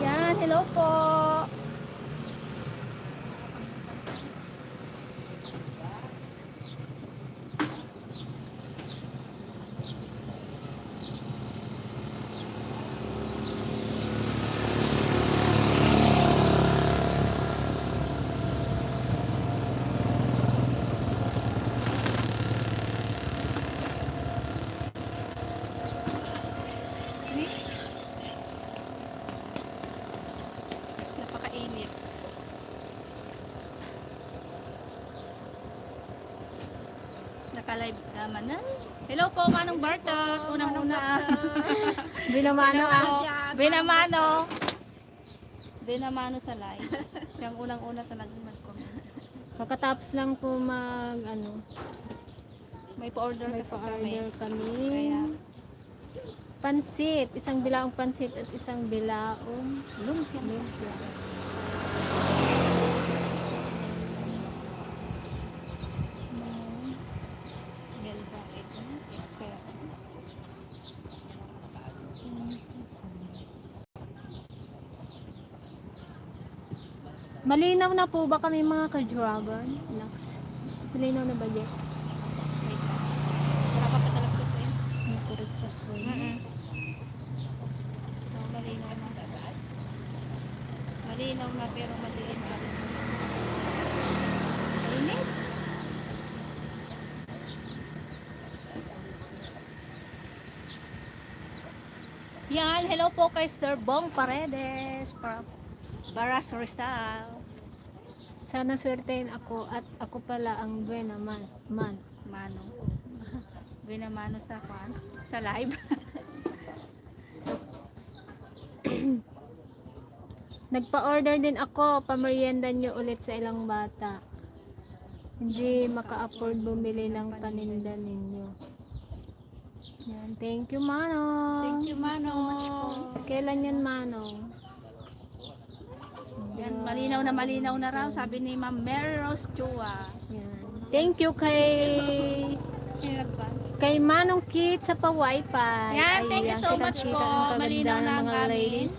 Yan, hello po. Napakainit. Naka-live naman na. Hello po, Manong Bartok. Unang-una. Binamano Binamano. Binamano sa live. Siyang unang-una talagang mag-comment. Kakatapos lang po May pa-order may kasi kami. pa-order kami. Kaya, Pansit, isang bilaong pansit at isang bilaong lumpia. lumpia. Belva ito. Kaya, Malinaw na po ba kami mga ka-dragon? Nax. Malinaw na ba yan? wait lang. Wala ka pa talaga sa iyo. May correct password. So, malinaw na. Malinaw na pero madilim pa rin. Mainit. Yan, hello po kay Sir Bong Paredes from Baras Rizal. Sana swertein ako at ako pala ang buena man. Mano. Binamano sa kwan, sa live. Nagpa-order din ako, pamerienda nyo ulit sa ilang bata. Hindi maka-afford bumili ng paninda ninyo. Yan, thank you Manong. Thank you, Mano. so much po. Kailan yan Manong? Yan, malinaw na raw, sabi ni Ma'am Mary Rose Chua. Yan. Thank you Sino ba? kay Manong Kit sa pa-wifi. Yan, thank you so Ayan, much kitang-kita po. ang kaganda Malinaw ng na ang mga amin. ladies.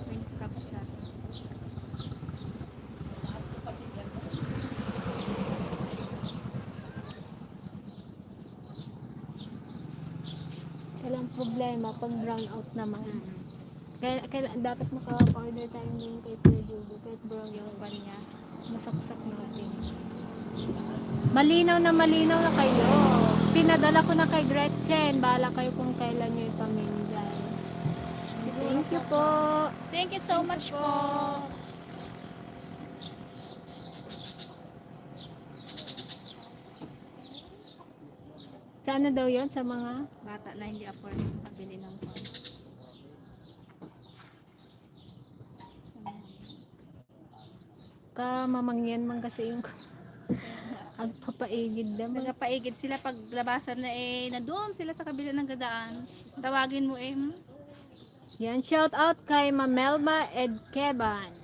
May kapsat. Walang problema pag brown out naman. Kaya dapat maka-order tayo din kay Kuya Jugo, kahit brown Yung out. kwan niya. Masaksak natin. Malinaw na kayo. Pinadala ko na kay Gretchen. Bahala kayo kung kailan nyo ipamimigay. Thank you po. Thank you so much po. Sana daw yon sa mga Bata na hindi afford pabili ng kwan. kamamangyan man kasi yung ang papaigid naman. Nagapaigid sila pag labasan na nandoon sila sa kabila ng gadaan. Tawagin mo Yan, shout out kay Ma'am Melba Edkeban.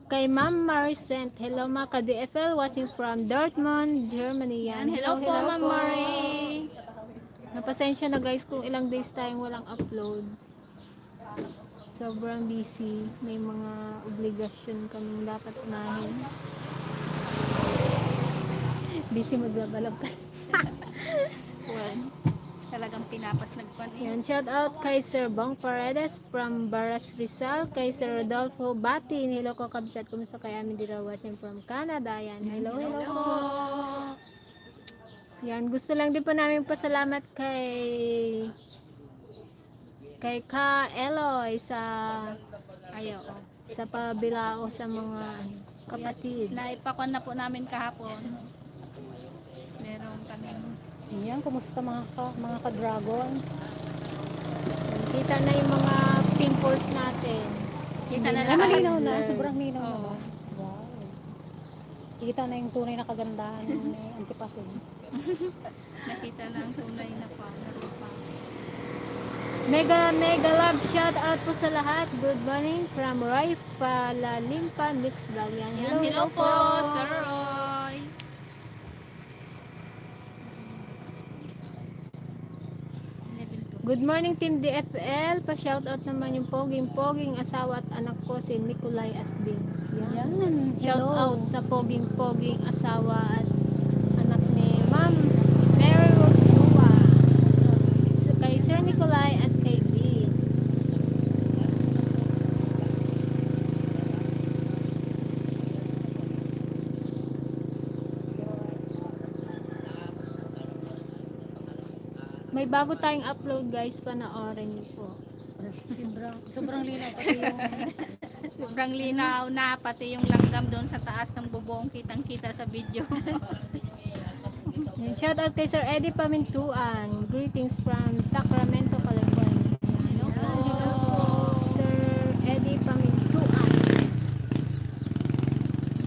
Kay Ma'am Maricent. Hello mga ka-DFL watching from Dortmund, Germany. Yan, hello po Ma'am Marie. Napasensya na guys kung ilang days tayong walang upload. Sobrang busy. May mga obligasyon kaming dapat unahin. Busy magbabalog ka. Well, talagang pinapas nagpan Yan, shout out kay Sir Bong Paredes from Baras Rizal, kay Sir Rodolfo Batin. Hello ko kabsat, kumusta kay amin dito watching from Canada. Yan, hello po. Yan, gusto lang din po namin pasalamat kay Ka Eloy Ayaw. sa pabilao sa mga kapatid. Naipakon na po namin kahapon. Meron kaming Yan, kumusta mga ka-dragon? Kita na yung mga pimples natin. Kita na Ay, lahat. malinaw na. blur. Sobrang linaw na Oo. ba? Wow. Kita na yung tunay na kagandahan ni Antipasin. Nakita na ang tunay na pa. Mega love shout out po sa lahat. Good morning from Raifa Lalimpa Mix Vlog. Yan. Yan, hello po, Sir Roy. Good morning Team DFL. Pa-shout out naman yung poging-poging asawa at anak ko si Nicolay at Vince. Yan. Yan. Shout Hello. out sa poging-poging asawa at anak ni Ma'am Mary Rosua. Kay Sir Nicolay at kay Vince. May bago tayong upload guys, panoorin niyo po. Sobrang linaw pati yung Sobrang linaw na, pati yung langgam doon sa taas ng bubong, kitang-kita sa video. Yan, shout out kay Sir Eddie Pamintuan. Greetings from Sacramento, California. Hello po. Sir Eddie Pamintuan.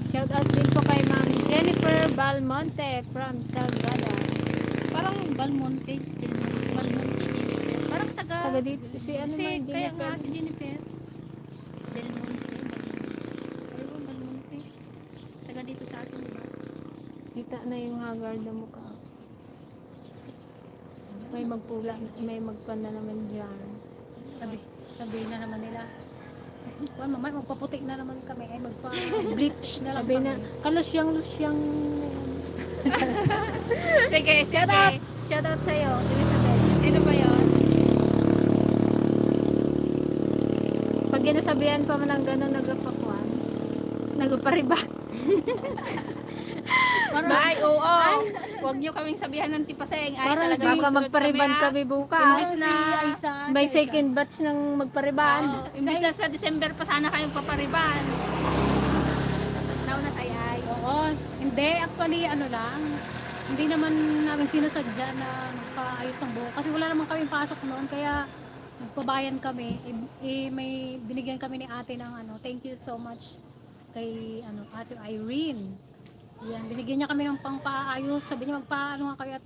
Shout out din po kay Ma'am Jennifer Balmonte from Salvador. Parang Balmonte. Parang Taga dito si ano si, man, kaya nga Jennifer. si Jennifer. Del Monte. Ayun, Balmonte. Taga dito sa atin, diba? Kita na yung haggard na mukha. May magpula, may magpanda naman dyan. sabi na naman nila. Well, mamay, magpaputi na naman kami. Ay, magpa-bleach na lang Sabi kami. na, kalusyang. Sige, Shout out! Shout out sa'yo, Elizabeth. Sino ba yun? Pag ginasabihan pa man ng gano'n, nagpapakuan. Nagparibat. Ay, oo. Huwag nyo kaming sabihan ng tipaseng. Ay, Parang talaga Baka yung sunod magpariban ha. kami bukas. Imbis na, May second batch ng magpariban. imbis na sa December pa sana kayong papariban. Nauna sa ay. Oo. Hindi, actually, ano lang. Hindi naman namin sinasadya na magpaayos ng buhok. Kasi wala naman kami pasok noon. Kaya nagpabayan kami. May binigyan kami ni ate ng ano. Thank you so much kay ate Irene. Yan, binigyan niya kami ng pangpaayos. Sabi niya magpaano nga kayo at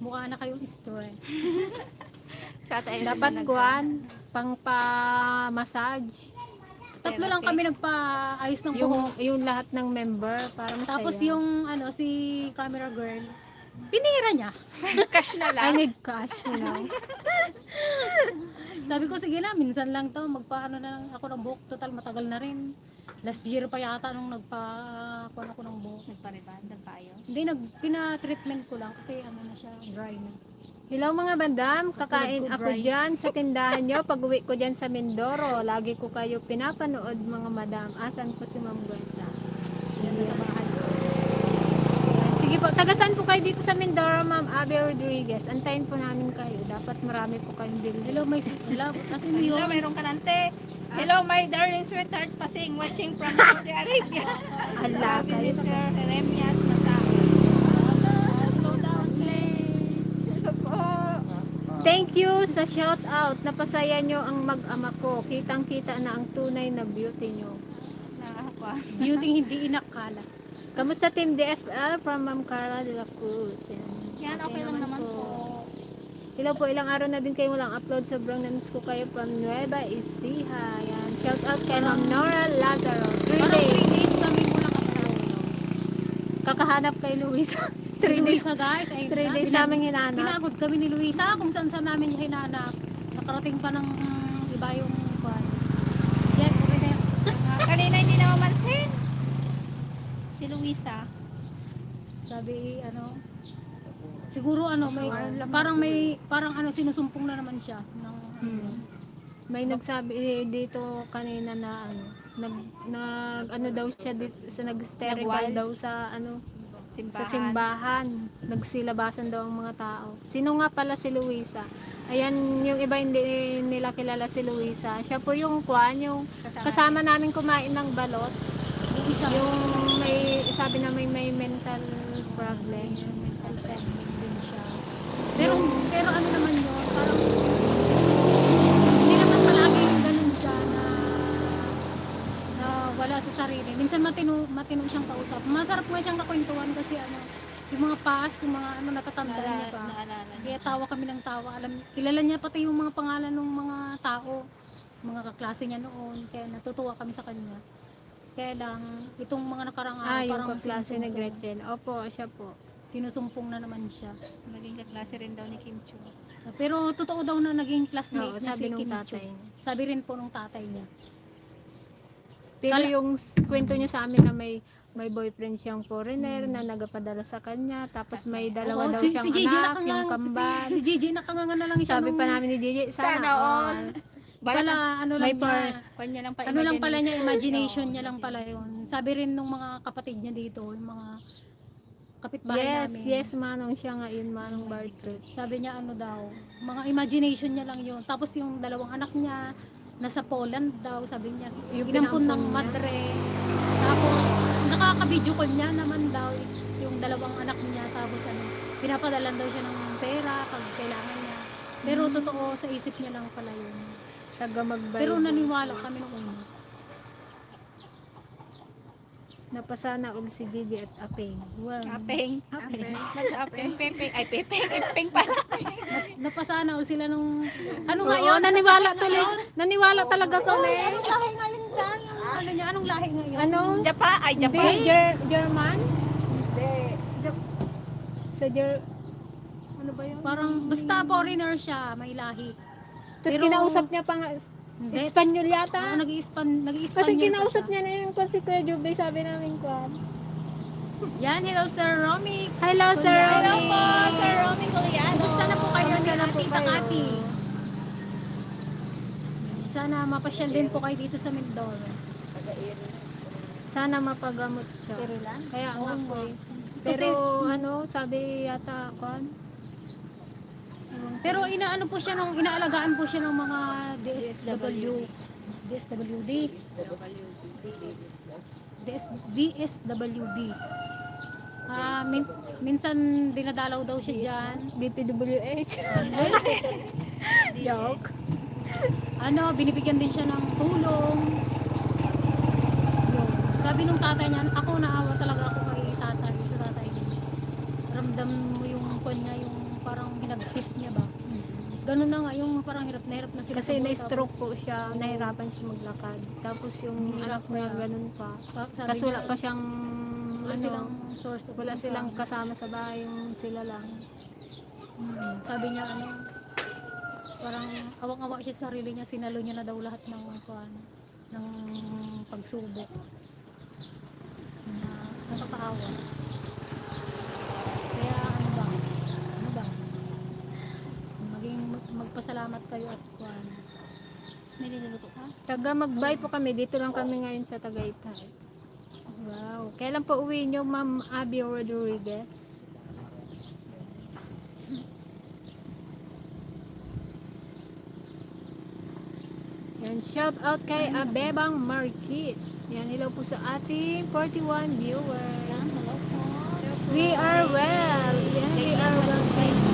mukha na kayong stress. Dapat kuan, pang pa-massage. Tatlo lang kami nagpaayos ng buhok. Yung lahat ng member, para masaya. Tapos yung si camera girl, pinira niya. Cash na I lang. need cash, you know. Sabi ko, sige na, minsan lang to, magpaano na lang ako ng buhok. Total, matagal na rin. Last year pa yata nung nagpa-kuan ako ng buhok. Nagpariban, nagpaayos. Hindi, pina-treatment ko lang kasi ano na siya, dry na. Hello mga bandam, kakain Tulad ko, ako Bri. dyan sa tindahan nyo. Pag uwi ko dyan sa Mindoro, lagi ko kayo pinapanood mga madam. Asan po si Ma'am Gwenda? Yan na sa bahay. Sige po, tagasan po kayo dito sa Mindoro, Ma'am Abby Rodriguez. Antayin po namin kayo. Dapat marami po kayong bilhin. Hello, may love. Kasi Hello, yun. mayroong kanante. Hello, my darling sweetheart pasing watching from Saudi Arabia. Hala, kayo. Minister Jeremias Masahe. Hello down, Hello po. Thank you sa shout out. Napasaya nyo ang mag-ama ko. Kitang-kita na ang tunay na beauty nyo. Nakakwa. Beauty hindi inakala. Kamusta Team DFL from Ma'am Carla de la Cruz? Yan, okay lang naman po. Hello po, ilang araw na din kayo walang upload. Sobrang namiss ko kayo from Nueva Ecija. Yan. Shout out kay Ma'am Nora Lazaro. 3 Parang 3 days. days kami mula kasama. Kakahanap kay Luisa. Si 3 days. Luisa guys, ay 3 days namin hinanap. pinagod kami ni Luisa kung saan saan namin siya hinanap. Nakarating pa ng iba yung kwan. Yan, okay na yun. Kanina hindi na mamansin. Si Luisa. Sabi, siguro parang sinusumpong na naman siya. May nagsabi dito kanina na nag daw siya dito, nag-steril Nagwal. daw sa sa Simbahan. simbahan. Nagsilabasan daw ang mga tao. Sino nga pala si Luisa? Ayan, yung iba hindi nila kilala si Luisa. Siya po yung yung kasama namin kumain ng balot. Yung may sabi na may mental problem, mental problem din siya. Pero ano naman yun, parang hindi naman palagi yung ganun siya na wala sa sarili. Minsan matino siyang kausap. Masarap nga siyang kakwentuhan kasi ano, yung mga past, yung mga ano natatandaan niya pa. Naalala niya. Kaya tawa kami ng tawa. Kilala niya pati yung mga pangalan ng mga tao, mga kaklase niya noon. Kaya natutuwa kami sa kanya. Kaya lang, itong mga nakarang araw, Yung parang kaklase ni sinusumpong. Gretchen. Opo, siya po. Sinusumpong na naman siya. Maging kaklase rin daw ni Kim Chu. Pero totoo daw na naging classmate Oo, niya sabi si nung Kim Chu. tatay niya. Sabi rin po nung tatay niya. Pero Kala- yung kwento niya sa amin na may boyfriend siyang foreigner na nagapadala sa kanya, tapos may dalawa Oo, daw si siyang Gigi anak, yung kambal. Si Gigi nakanganga na lang siya Sabi nung, pa namin ni Gigi, Sana sana all. pala, ano May lang niya. Kanya lang pa Ano lang pala niya, imagination. imagination niya lang pala yun. Sabi rin nung mga kapatid niya dito, yung mga kapitbahay Yes, namin. yes, manong siya ngayon, manong Bartlett. Sabi niya ano daw, mga imagination niya lang yun. Tapos yung dalawang anak niya, nasa Poland daw, sabi niya, Yung inampun ng pinampun niya? madre. Tapos, nakaka-video call niya naman daw, yung dalawang anak niya. Tapos ano, pinapadalan daw siya ng pera pag kailangan niya. Pero totoo, sa isip niya lang pala yun. Taga magbay. Pero naniwala kami nung una. Napasana og si Gigi at Apeng. Wow. Apeng. Apeng. Nag-apeng. Pepeng. Ay, pepeng. Ipeng pala. Napasana o sila nung, ano Oo, nga yun? naniwala talaga kami. Anong lahi nga yun dyan? Ano niya? Anong lahi nga yun? Ano? Japa. Ay, Japa. Hindi, German? Hindi. Sa ano ba yun? Parang, basta foreigner siya, may lahi. Tapos Pero- kinausap niya pa nga, Hindi. Espanyol yata. Nag-i-Espanyol Kasi pa kinausap siya. niya na yung kwan si Kuya Jubay, sabi namin kwan. Yan, hello Sir Romy. Hello, Sir Hello Romy. po, Sir Romy Culiano. Kumusta na po kayo Kumusta ni na po Tita kayo? Kati? Sana mapasyal din po kayo dito sa Mindoro. Sana mapagamot siya. Kaya nga Oo po. nga. Pero ano, sabi yata kwan, Pero inaano po siya inaalagaan po siya ng mga DSWD. DSWD. Minsan dinadalaw daw siya diyan. BPWH. Joke. Ano, binibigyan din siya ng tulong. Yun. Sabi nung tatay niya, ako naawa talaga ako kay tatay, sa tatay niya. Ramdam mo yung kwan niya, yung parang hinagpis niya ba? Ganun na nga, yung parang hirap na sila. Kasi sa buhay. na-stroke Tapos, po siya, nahirapan siya maglakad. Tapos yung Hirap anak niya kaya. ganun pa. sabi Kasi wala niya, pa siyang wala silang source of wala income. silang kasama sa bahay, yung sila lang. Sabi niya ano, parang awang-awa siya sa sarili niya, sinalo niya na daw lahat ng ng pagsubok. Na nakakaawa. Kaya ano ba? Magpasalamat kayo at May niluluto ka? Taga magbay po kami, dito lang kami ngayon sa Tagaytay. Wow. Kailan po uwi niyo, Ma'am Abby Rodriguez? Yan, shout out kay Abebang Marquit. Yan, hello po sa ating 41 viewers. Hello po. We are well. Yan, we are well. Thank you.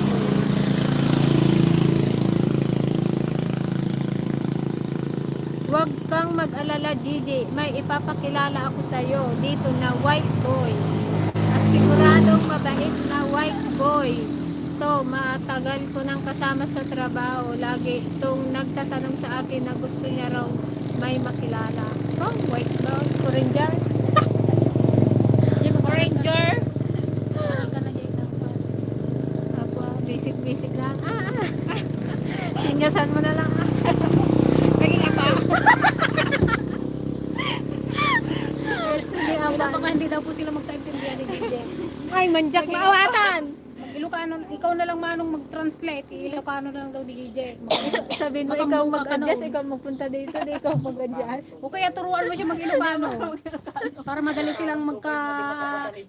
Huwag kang mag-alala, Gigi. May ipapakilala ako sa iyo dito na white boy. At siguradong mabait na white boy. To, matagal ko nang kasama sa trabaho. Lagi itong nagtatanong sa akin na gusto niya raw may makilala. Oh, white boy. Ranger. Ranger. Parang ka na dyan ng Ako, basic lang. Sinyasan mo na lang. Naging apa? Hindi apa. baka hindi daw po sila magkaintindihan ni DJ. Ay, manjak maawatan. Ilocano, ikaw na lang manong mag-translate, Ilocano na lang daw ni DJ. Sabihin mo, Baka ikaw mukha ka mag-adjust, noon. ikaw magpunta dito, ikaw mag-adjust. O kaya turuan mo siya mag-Ilocano. Para madali silang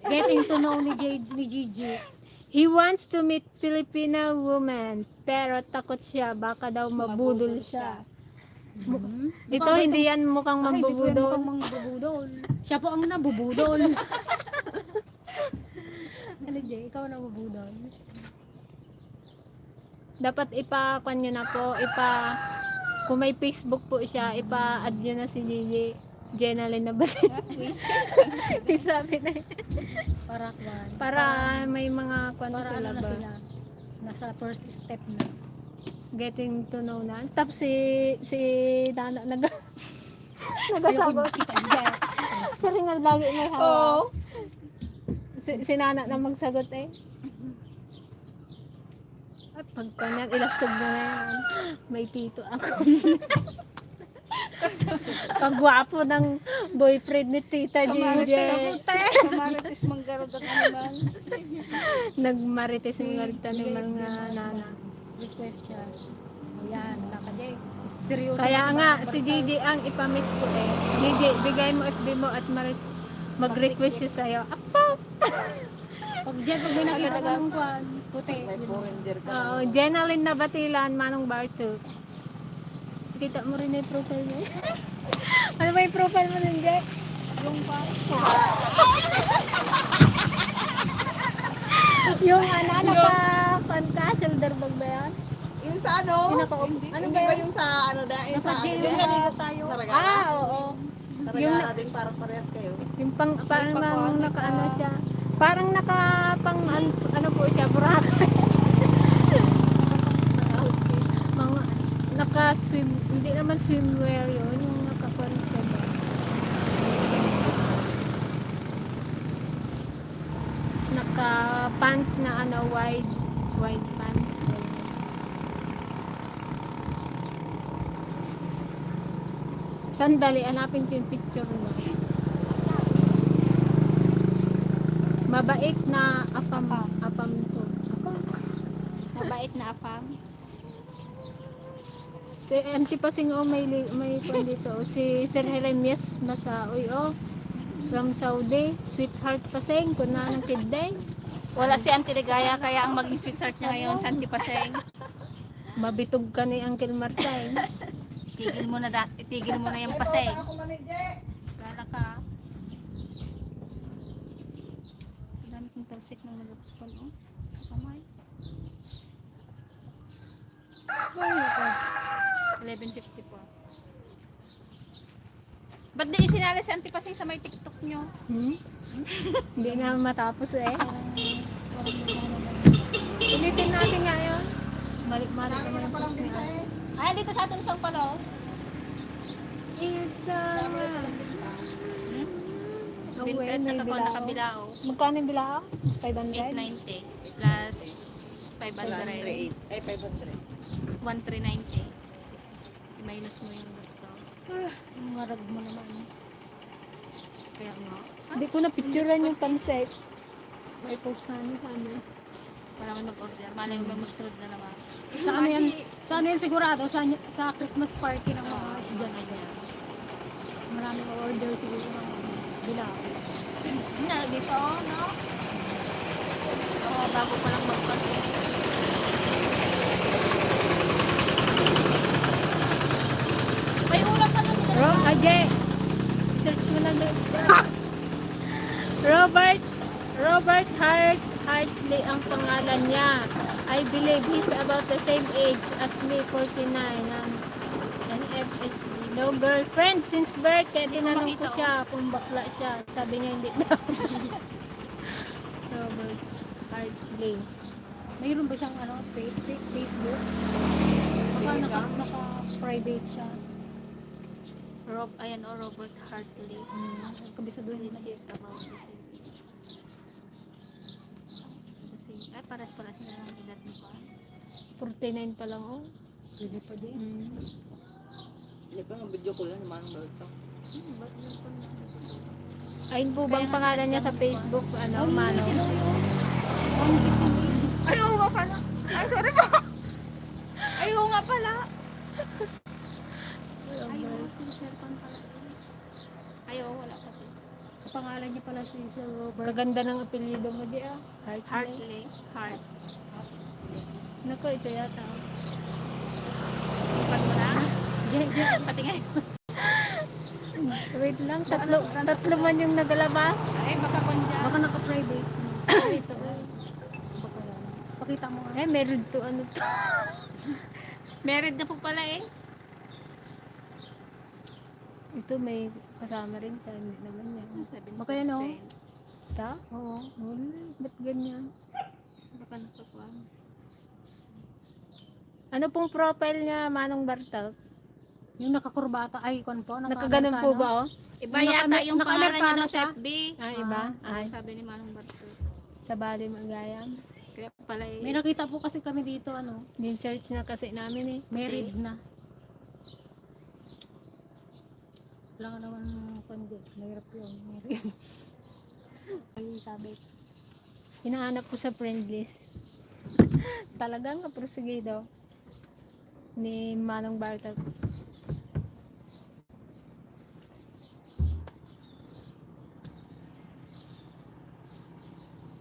getting to know ni Gigi. He wants to meet Filipino woman, pero takot siya, baka daw mabudol siya. Ito, hindi yan mukhang Hindi po yan mambubudol. mukhang mambubudol. Siya po ang nabubudol. Ano Jay, ikaw nabubudol. Dapat ipa-kwan nyo na po, kung may Facebook po siya, ipa-add nyo na si Gigi. Jenalyn na ba? Sabi na. Para kwan. Para may mga kwan para sila ano na ba? sila. Nasa first step na. Getting to know na. Tapos si Dana nagasagot. Siya rin ang lagi may hawak. Si Nana na magsagot eh. At pagkanyan, ilastog na yan. May tito ako. Pagwapo ng boyfriend ni Tita Gigi. Kamarites manggarod ang naman. Nagmarites ng galita ng mga nana. Request siya. Ayan, kakajay. Seryoso. Kaya na nga, mga si Gigi ang ipamit ko eh. Gigi, bigay mo FB mo at mag-request siya sa'yo. Apo! Pag dyan, pag may nakita ka ng kwan, puti. May foreigner ka. Oo, Jenalyn Nabatilan, Manong Bartu. Kita mo rin yung profile niya. Ano ba yung profile mo nun, Je? Yung pa. Yung naka shoulder bag ba yan? Yung sa ano? Yung naka-ano Hindi ba ba yun? yung sa ano da? Yung sa ano Nasa jail da? na tayo. Sa Ragara? Oo. Sa Ragara din parang parehas kayo. Yung parang naka-ano siya. Parang ano po siya, Boracay. Mga naka-swim, hindi naman swimwear yun, yung naka-kwan siya ba. Naka-pants na wide pants. Sandali, hanapin ko yung picture mo. Mabait na apam to. Mabait na apam. Si Auntie Pasing may kwan dito. Si Sir Jeremias Masaoy from Saudi. Sweetheart Pasing, kuna ng kidday. Wala si Auntie Ligaya, kaya ang maging sweetheart niya ngayon, Santi Paseng. Mabitog ka ni Uncle Martin. Itigil mo na yung Paseng. Kala ka. Ang dami kong talsik ng nagapapal, oh. Kamay. 11:54. Ba't di isinali si Auntie Paseng sa may TikTok nyo? Hindi na matapos eh. Ulitin natin ngayon. Balik-balik naman ang post niya. Ay, dito sa atong isang palo. Isa Vinted na kako na kabilao. Magkano yung bilao? 500? 890 plus 138. 500. Ay, 500. 1390. I-minus mo yung gusto. Yung marag mo naman. Kaya nga. Hindi ko na picturean yung pansek. May post na ano. Para may mag-order. Malay mo magsunod na naman. Sa ano yan sigurado? Sa Christmas party ng mga estudyante niya. Maraming order siguro ng bila. Na, dito, no? Oo, bago pa lang mag-order. May ulam pa lang. Ajay! Search mo na doon. Robert Hartley ang pangalan niya. I believe he's about the same age as me, 49. NFSD. No girlfriend since birth. Kaya tinanong ko siya kung bakla siya. Sabi niya hindi daw. Robert Hartley. Mayroon ba siyang Facebook? Baka naka-private siya. Ayan, Robert Hartley. Kabisado Doon yun. here's about the same. Ay, paras pala sila ng edad mo pa. 49 pa lang oh. Pwede pa din. Hindi pa nga video ko lang naman ang ito. Ayun po bang pangalan niya sa Facebook? Mano? Ay, oo nga pala. Ay, sorry po. Ay, oo nga pala. Ay, oo, sincere pang pala. Ay, oo, wala pa. Ang pangalan niya pala si Sir Robert. Kaganda ng apelyido mo di ah. Hartley. Hart. Nako, ito yata. Ipan mo na. Pati nga. Wait lang, tatlo man yung nagalabas. Ay, baka kondya. Baka naka-private. Ito. Pakita mo. meron to ano to. Married na po pala eh. Ito may kasama rin sa hindi naman yan. Magkano, no? Ta? Oo. Ba't ganyan? Baka nakakuha. Ano pong profile niya, Manong Bartal? Yung nakakurbata, ay, kon po. Nakaganon po ba, oh? Iba yata yung pangalan niya naka-Amerikano ng siya? FB. Iba? Ay, sabi ni Manong Barto. Sa Bali Magayam. Kaya pala eh. May nakita po kasi kami dito, ano, Din-search na kasi namin eh. married na. Wala ka naman kundi. Mahirap yun, married. Ay, sabi. Hinahanap ko sa friend list. Talagang kaprosigido ni Manong Bartal.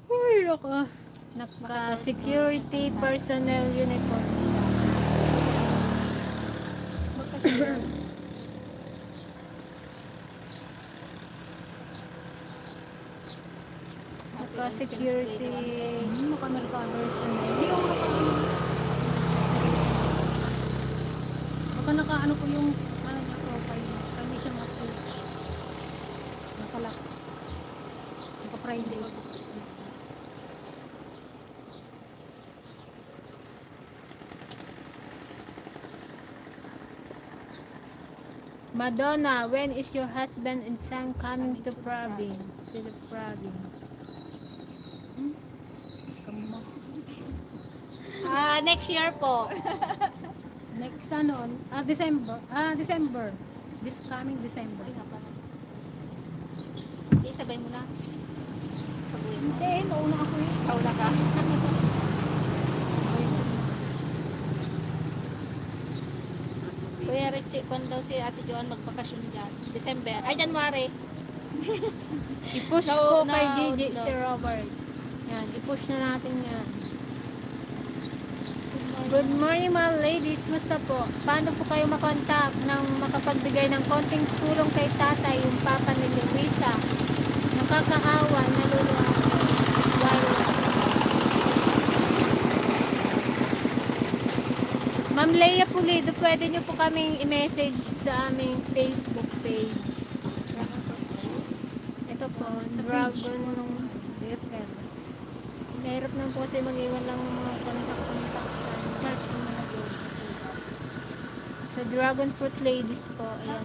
Uy, ako. Naka-security personnel uniform siya. Naka-security Naka-Amerikano. personnel. Hindi yung baka naka-ano po yung ano niya profile. Hindi siya mag-search. Nakalak. Naka-private. Madonna, when is your husband and son coming to province? To the province. Next year po. Next ano, December. December. This coming December. Hindi, sabay mo na. Sabuhin mo. Hindi, nauna ako eh. Paula ka. Kuya Richie, kung daw si Ate Joan magbakasyon dyan. December. Ay, January. I-push No, ko kay no, DJ no. si Robert. Yan, i-push na natin yan. Good morning mga ladies, musta po? Paano po kayo makontak nang makapagbigay ng konting tulong kay tatay, yung papa ni Luisa? Nakakaawa, naluluha ko. While Ma'am Leia Pulido, pwede nyo po kaming i-message sa aming Facebook page. Ito po, Dragon BFF. Mahirap na po kasi mag-iwan lang ng mga contact. Search ko na po. Sa Dragon Fruit Ladies po, ayan.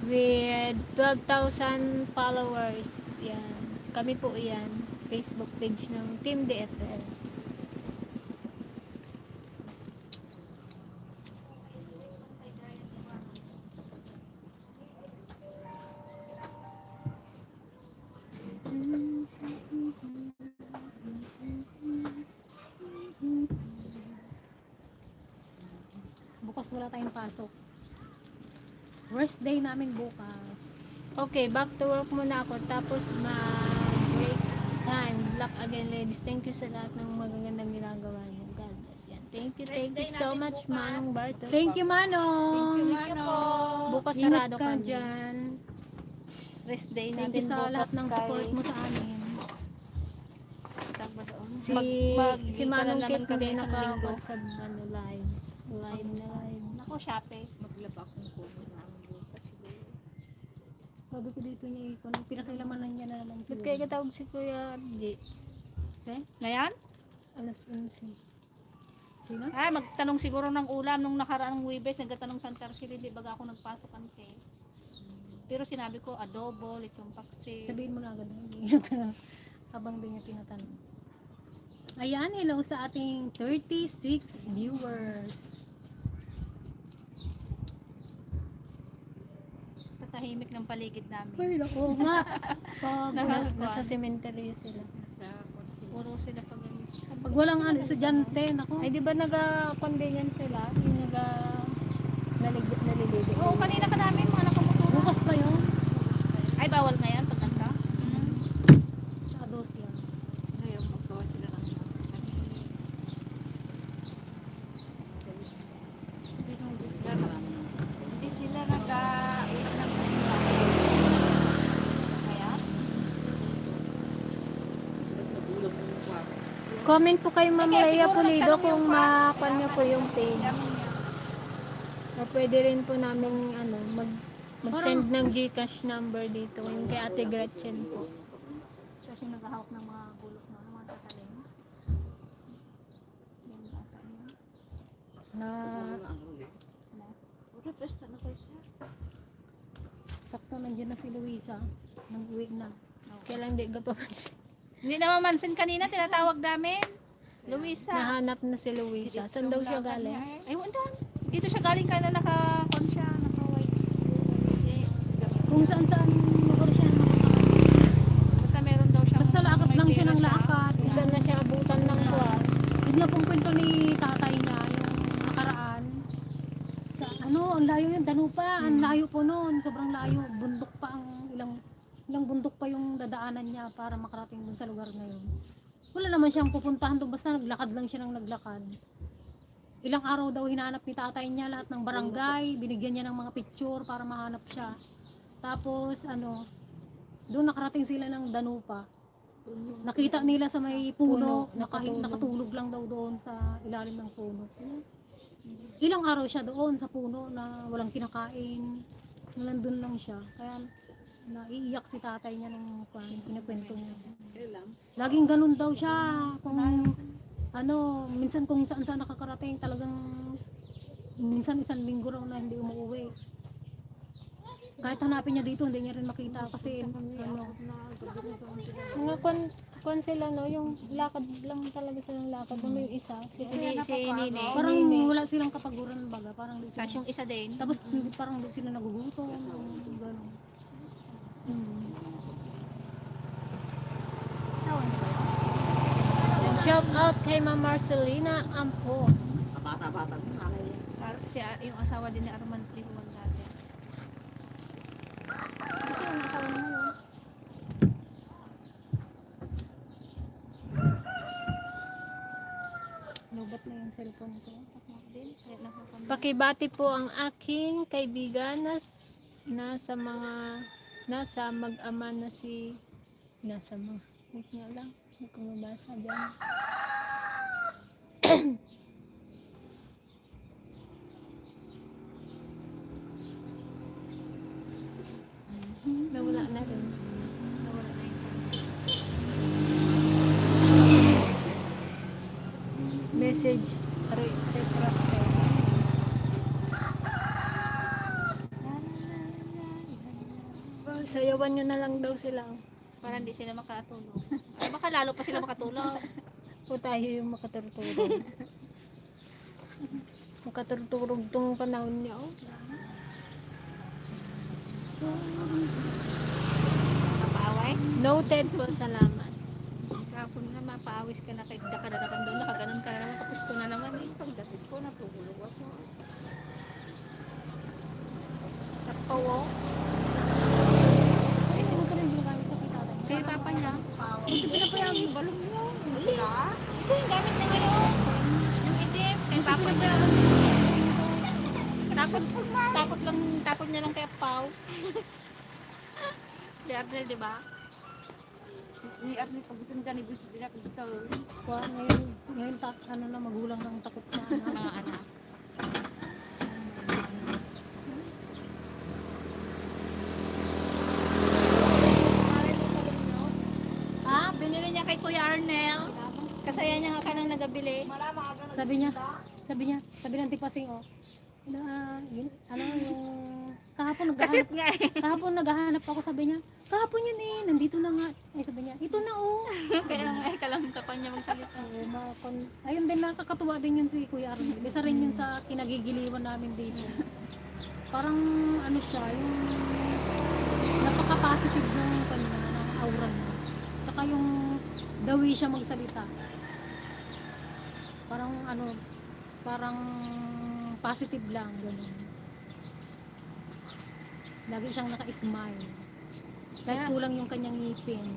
With 12,000 followers. Yan. Kami po yan. Facebook page ng Team DFL. Bukas wala tayong pasok. Worst day namin bukas. Okay, back to work muna ako. Tapos ma-break time. Black again, ladies. Thank you sa lahat ng magagandang ginagawa niyo. God bless yan. Thank you so much, Manong Barto. Thank you, Manong. Thank you po. Bukas Ingat sarado ka kami. dyan. Rest day Thank natin you sa lahat ng support mo sa amin. Si, si Manong Kit hindi nakakapag sa ano, live. Live na live. Ako, Shopee. Maglaba akong kubo namin bukas. Sabi ko dito niya, kung pinakilamanan niya na naman. Ba't kaya katawag si Kuya RJ? Ngayon? Alas 11. Sino? Ay, magtanong siguro ng ulam nung nakaraang Webes, nagtatanong Santa Arceli, di baga ako nagpasok ante. Pero sinabi ko, adobo, litong paksi. Sabihin mo na agad. Hindi niya tanong. Habang di niya tinatanong. Ayan, hello sa ating 36 viewers. Tatahimik ng paligid namin. Ay, nako nga. Pag, Nasa cemetery sila. Puro sila pag pag walang ano, estudyante, nako. Ay, di ba naga-condemn sila? Yung nalililig. Oo, kanina ka namin mga nakamotor. Bukas pa yun. Ay, bawal na yan pag nanta? Sa dos lang. Ngayon, magbawa sila ng hindi sila naka-ilan ng kaya? Comment po kay Ma'am Eh, kaya Leia siguro Pulido nagtanong kung yung fan. makuha niyo po yung page. Dami niya. O pwede rin po namin mag-send ng GCash number dito. Yung kay Ate Gretchen po. Kasi naghahawak ng mga gulok mo, ng mga tatalim. Yan ata niya. Na Okay, pesta na kayo siya. sakto nandiyan na si Luisa. Nag-uwi na. Kailan di ka pa Hindi naman mansin kanina, tinatawag namin. Luisa. nahanap na si Luisa. Saan daw siya galing? Ay, wala. Dito siya galing ka na naka-con siya, naka-white. Kung saan lugar siya nakakarating. Basta meron daw siya. Basta lakad lang siya ng lakad. Saan na siya abutan ng kuwan? Yun nga pong kwento ni tatay niya, yung nakaraan. Sa ano, ang layo yun, Danupa, ang layo po noon, sobrang layo. Bundok pa ang ilang bundok pa yung dadaanan niya para makarating dun sa lugar na yun. Wala naman siyang pupuntahan doon, basta naglakad lang siya ng naglakad. Ilang araw daw hinanap ni tatay niya lahat ng barangay, binigyan niya ng mga picture para mahanap siya. Tapos ano, doon nakarating sila ng Danupa. Nakita nila sa may puno, nakatulog lang daw doon sa ilalim ng puno. Ilang araw siya doon sa puno na walang kinakain, nalandun lang siya. Kaya naiiyak si tatay niya nung kinakwento niya. Laging ganun daw siya. Kung ano, minsan kung saan saan nakakarating, talagang minsan isang linggo raw na hindi umuwi. Kahit hanapin niya dito, hindi niya rin makita kasi ano, Mga kon sila no, yung lakad lang talaga silang lakad. Ano yung isa? Si Nini. parang wala silang kapaguran baga, parang di Tapos sila, yung isa din. tapos parang di sila nagugutom, gano'n. Shout out kay Ma'am Marcelina Ampo. Bata-bata mo na kayo. Yung asawa din ni Arman Prihuan dati. Kasi yung asawa niya ngayon. Lubat na yung cellphone ko. Din, kaya nakakamiss. Pakibati po ang aking kaibigan na nasa mag-ama na si nasa mga wait nga lang, hindi ko mabasa dyan. Nawala na rin. Nawala na yun. Message sayawan nyo na lang daw sila. Para hindi sila makatulog. Ay, baka lalo pa sila makatulog. O tayo yung makaturturog. Makaturturog tong panahon niya. Oh. Mapaawis. Noted po, salamat. Kapon nga, mapaawis ka na kay dakadadakan doon. Nakaganon ka na naman. Kapusto na naman eh. Pagdating ko, natulog ako. Sa pawo. Eh, sino ko rin ginagamit ko kay tatay? Kay papa niya. Ito pinapayag yung balong niya. Wala. Ito yung gamit niya ngayon. Yung itim. Kay papa niya. Takot niya lang kay Pao. Si Arnel, di ba? Ni Arnie, pag gusto ka ni Bridge, hindi na dito. Kuha, ngayon ano na, magulang lang takot sa Mga anak. Ah, binili niya kay Kuya Arnel. Kasaya niya nga kanang nagabili. sabi ng tipasing, oh, na, yun, ano, yung, kahapon Kasi naghahanap, nga eh. kahapon naghahanap ako, sabi niya, kahapon yun eh, nandito na nga, ay sabi niya, ito na oh. Kaya nga eh, kalamang ka pa niya magsalita. Ayun din, nakakatuwa din yun si Kuya Arnel, isa rin yun sa kinagigiliwan namin dito. Parang, ano siya, yung, napaka-positive ng kanya, ng aura niya. Saka yung, the way siya magsalita. Parang, ano, parang, positive lang, gano'n. Lagi siyang naka-smile. Kahit kulang yung kanyang ngipin.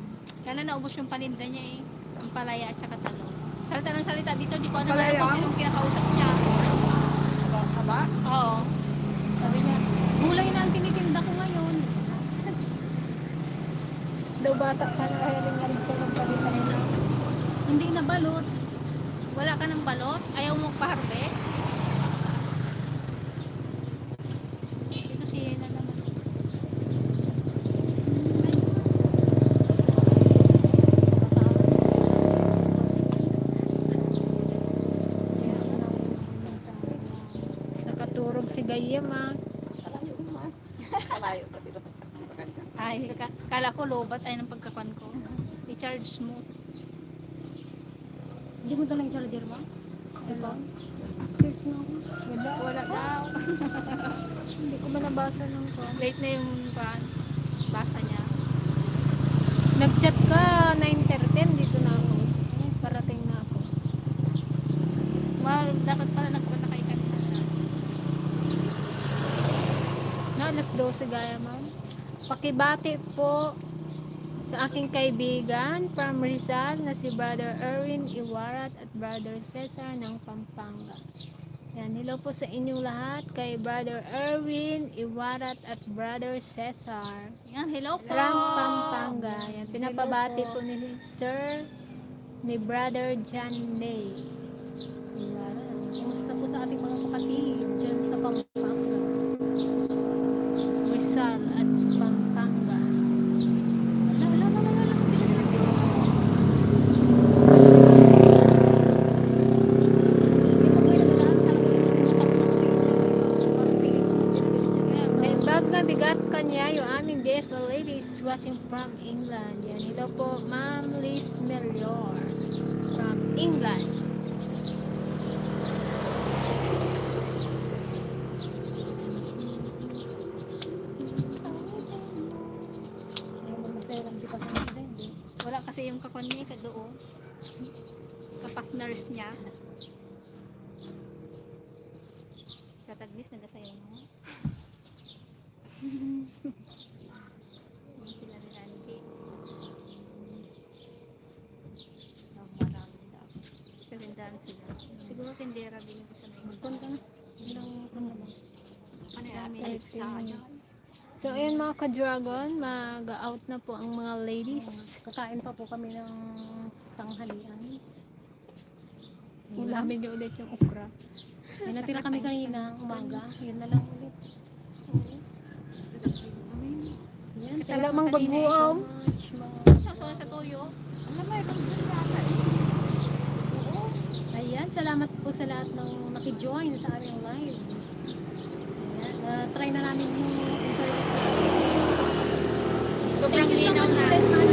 Kaya na naubos yung paninda niya eh. Ang palaya at saka talong. Salita ng salita dito, di ko alam Palaya? kung sinong kinakausap niya. Haba? Oo. Sabi niya, gulay na ang tinitinda ko ngayon. Daw bata pa na kaya rin nga rin siya magpalita nila. Hindi na balot. Wala ka ng balot? Ayaw mo pa-harvest? Ito si Hena naman. Nakaturog si Gayem ah. Malayo naman. Malayo kasi dapat sa kanya. Ay, kala ko lobat ay ng pagkakan ko. I-charge mo. Hindi mo dalang charger mo? Diba? Search mo ako. Wala daw. Hindi ko man nabasa ng ko. Late na yung basa niya. Nag-chat ka 9:10 dito na ako. Parating na ako. Dapat pala nagpunta kayo kanina. Na alas 12 gaya ma'am. Pakibati po sa aking kaibigan from Rizal na si Brother Erwin Iwarat at Brother Cesar ng Pampanga. Yan, hello po sa inyong lahat kay Brother Erwin Iwarat at Brother Cesar Yan, hello po. from Pampanga. Yan, pinapabati po ni Sir ni Brother John May. Kumusta po sa ating mga kapatid dyan sa Pampanga? Rizal at Pampanga. May bag na bigat kanya yung aming DFL ladies watching from England. Yan, hello po Ma'am Liz Melior from England. Wala kasi yung kakon niya ka doon. Kapak-nurse niya. Sa taglis, nagasayaw mo. Yung sila ni Ranji. Marami daw. Kalindahan sila. Siguro tindera din ko sa mga. Magpunta na. Ilang Marami. So ayun mga ka-dragon, mag-out na po ang mga ladies. Kakain pa po kami ng tanghalian. Ulamin niyo ulit yung okra. May natira kami kanina umaga. Yun na lang ulit. Yan, Wala mang so baguaw. much, mga Sasawin sa tuyo. Ayan, salamat po sa lahat ng nakijoin sa aming live. Ayan, try na namin yung internet. Sobrang Thank you so linaw much, na. Tes Mano.